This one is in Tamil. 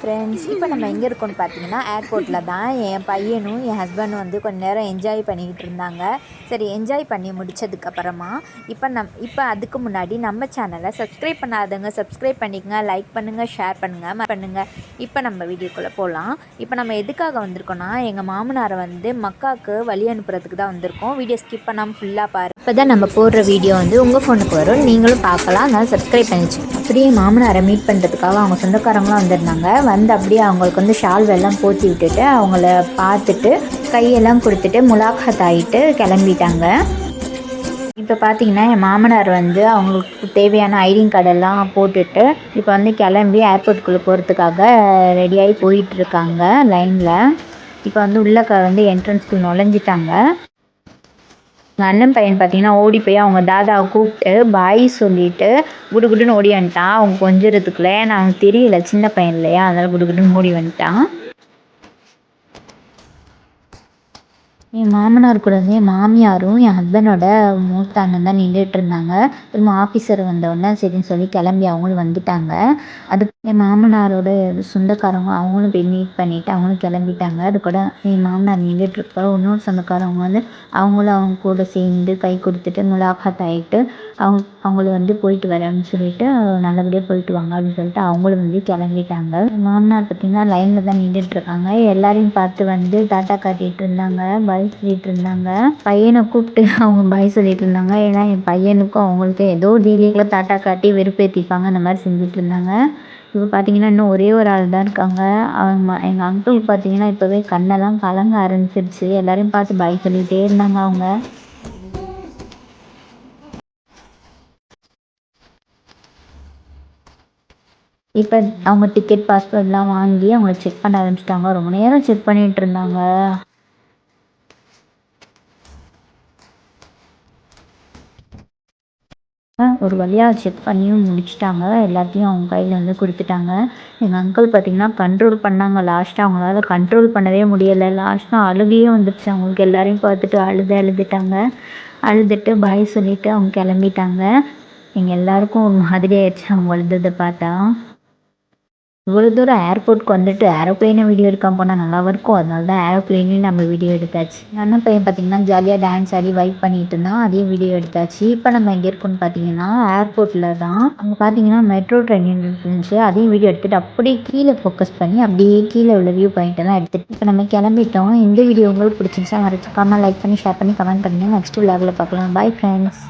ஃப்ரெண்ட்ஸ், இப்போ நம்ம எங்கே இருக்கோம்னு பார்த்தீங்கன்னா ஏர்போர்ட்டில் தான். என் பையனும் என் ஹஸ்பண்டும் வந்து கொஞ்ச நேரம் என்ஜாய் பண்ணிக்கிட்டு இருந்தாங்க. சரி, என்ஜாய் பண்ணி முடித்ததுக்கப்புறமா இப்போ அதுக்கு முன்னாடி நம்ம சேனலை சப்ஸ்கிரைப் பண்ணாதவங்க சப்ஸ்கிரைப் பண்ணிக்கங்க, லைக் பண்ணுங்கள், ஷேர் பண்ணுங்கள். இப்போ நம்ம வீடியோக்குள்ளே போகலாம். இப்போ நம்ம எதுக்காக வந்திருக்கோன்னா, எங்கள் மாமனாரை வந்து மக்காவுக்கு வழி அனுப்புறதுக்கு தான் வந்திருக்கோம். வீடியோ ஸ்கிப் பண்ணாமல் ஃபுல்லாக பாரு. இப்போ தான் நம்ம போடுற வீடியோ வந்து உங்கள் ஃபோனுக்கு வரும், நீங்களும் பார்க்கலாம். அதனால் சப்ஸ்கிரைப் பண்ணிச்சு. அப்படியே மாமனாரை மீட் பண்ணுறதுக்காக அவங்க சொந்தக்காரங்களாம் வந்திருந்தாங்க. வந்து அப்படியே அவங்களுக்கு வந்து ஷால் எல்லாம் போற்றி விட்டுட்டு அவங்கள பார்த்துட்டு கையெல்லாம் கொடுத்துட்டு முலாகாத் ஆகிட்டு கிளம்பிட்டாங்க. இப்போ பார்த்தீங்கன்னா என் மாமனார் வந்து அவங்களுக்கு தேவையான ஐடிங் கார்டெல்லாம் போட்டுட்டு இப்போ வந்து கிளம்பி ஏர்போர்ட்டுக்குள்ளே போகிறதுக்காக ரெடியாகி போயிட்டுருக்காங்க லைனில். இப்போ வந்து உள்ளே வந்து என்ட்ரன்ஸ்க்கு நுழைஞ்சிட்டாங்க. எங்கள் அண்ணன் பையன் பார்த்தீங்கன்னா ஓடி போய் அவங்க தாதாவை கூப்பிட்டு பாய் சொல்லிவிட்டு குடுகுடுன்னு ஓடி வந்துட்டான். அவங்க கொஞ்சிறதுக்குள்ளே நான் தெரியல, சின்ன பையன் இல்லையா, அதனால் குடுகுடுன்னு ஓடி வந்துட்டான். என் மாமனார் கூட வந்து என் மாமியாரும் என் ஹஸ்பண்டோட மூத்த அண்ணன் தான் நின்றுட்டு இருந்தாங்க. திரும்ப ஆஃபீஸர் வந்தோடனே சரின்னு சொல்லி கிளம்பி அவங்களும் வந்துட்டாங்க. அதுக்கு என் மாமனாரோட சொந்தக்காரங்க அவங்களும் போய் மீட் பண்ணிவிட்டு அவங்களும் கிளம்பிட்டாங்க. அது கூட என் மாமனார் நின்றுட்டுருக்க இன்னொரு சொந்தக்காரவங்க வந்து அவங்களும் அவங்க கூட சேர்ந்து கை கொடுத்துட்டு முலாகாத் ஆகிட்டு அவங்களும் வந்து போயிட்டு வரேன்னு சொல்லிட்டு நல்லபடியாக போயிட்டு வாங்க அப்படின்னு சொல்லிட்டு அவங்களும் வந்து கிளம்பிட்டாங்க. என் மாமனார் பார்த்திங்கன்னா லைனில் தான் நின்றுட்டுருக்காங்க. எல்லாரையும் பார்த்து வந்து டாட்டா காட்டிகிட்டு இருந்தாங்க, பாய் சொல்லிட்டு இருந்தாங்க. பையனை கூப்பிட்டு அவங்க பாய் சொல்லிட்டு இருந்தாங்க. ஏன்னா என் பையனுக்கும் அவங்களுக்கும் ஏதோ டீலிங்கில் டாட்டா காட்டி வெறுப்பேற்றிப்பாங்க, அந்த மாதிரி செஞ்சுட்டு இருந்தாங்க. இப்போ பார்த்தீங்கன்னா இன்னும் ஒரே ஒரு ஆள் தான் இருக்காங்க. எங்கள் அங்கிள் பார்த்தீங்கன்னா இப்போவே கண்ணெல்லாம் கலங்க ஆரம்பிச்சிருச்சு. எல்லாரையும் பார்த்து பாய் சொல்லிகிட்டே இருந்தாங்க அவங்க. இப்போ அவங்க டிக்கெட் பாஸ்போர்ட்லாம் வாங்கி அவங்கள செக் பண்ண ஆரம்பிச்சிட்டாங்க. ரொம்ப நேரம் செக் பண்ணிகிட்டு இருந்தாங்க. ஒரு வழியாக செக் பண்ணியும் முடிச்சிட்டாங்க. எல்லாத்தையும் அவங்க கையில் வந்து கொடுத்துட்டாங்க. எங்கள் அங்கிள் பார்த்திங்கன்னா கண்ட்ரோல் பண்ணாங்க. லாஸ்ட்டாக அவங்களால கண்ட்ரோல் பண்ணவே முடியலை. லாஸ்ட்டாக அழுகையே வந்துடுச்சு அவங்களுக்கு. எல்லாரையும் பார்த்துட்டு அழுதுட்டாங்க. அழுதுட்டு பாய் சொல்லிவிட்டு அவங்க கிளம்பிட்டாங்க. எங்கள் எல்லாருக்கும் ஒரு மாதிரி ஆயிடுச்சு அவங்க அழுததை பார்த்தா. இவ்வளோ தூரம் ஏர்போர்ட்க்கு வந்துட்டு ஏரோப்ளேனை வீடியோ எடுக்காமல் போனால் நல்லாவும் இருக்கும். அதனால தான் ஏரோப்ளேன்லேயும் நம்ம வீடியோ எடுத்தாச்சு. என் அண்ணன் பையன் பார்த்திங்கன்னா ஜாலியாக டான்ஸ் ஆடி வைப் பண்ணிட்டு இருந்தான். அதையும் வீடியோ எடுத்தாச்சு. இப்போ நம்ம எங்கே இருக்கோம்னு பார்த்தீங்கன்னா ஏர்போர்ட்டில் தான். அங்கே பார்த்தீங்கன்னா மெட்ரோ ட்ரெயின் இருந்துச்சு. அதையும் வீடியோ எடுத்துகிட்டு அப்படியே கீழே ஃபோக்கஸ் பண்ணி அப்படியே கீழே உள்ள வியூ பாயிண்ட்டெல்லாம் எடுத்துகிட்டு இப்போ நம்ம கிளம்பிட்டோம். இந்த வீடியோ உங்களுக்கு பிடிச்சிருந்துச்சா மறக்காமல் லைக் பண்ணி ஷேர் பண்ணி கமெண்ட் பண்ணுங்கள். நெக்ஸ்ட் விலாகில் பார்க்கலாம். Bye friends.